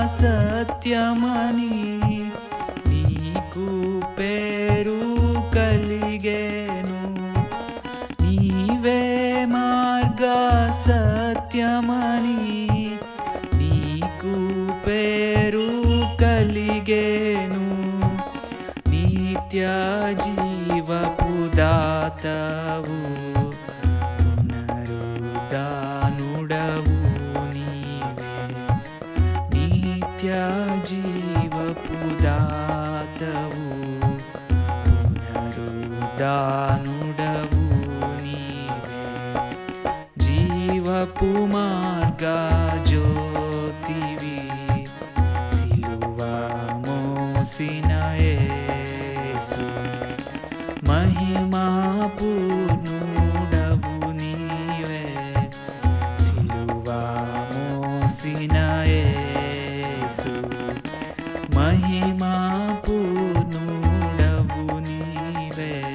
సత్యమని నీకు పేరు కలిగేను. నీవే మార్గ సత్యమని నీకు పేరు కలిగేను. నిత్య జీవపు దాతవు పునరుద్ధానుడవు నీవే. నిత్య జీవపు దాతవు పునరుద్ధానుడవు నీవే. జీవపు మార్గ జ్యోతివి సిలువ మోసిన యేసు. మహిమా పూర్ణుడవు నీవే సిలువ మోసిన యేసు. మహిమా పూర్ణుడవు నీవే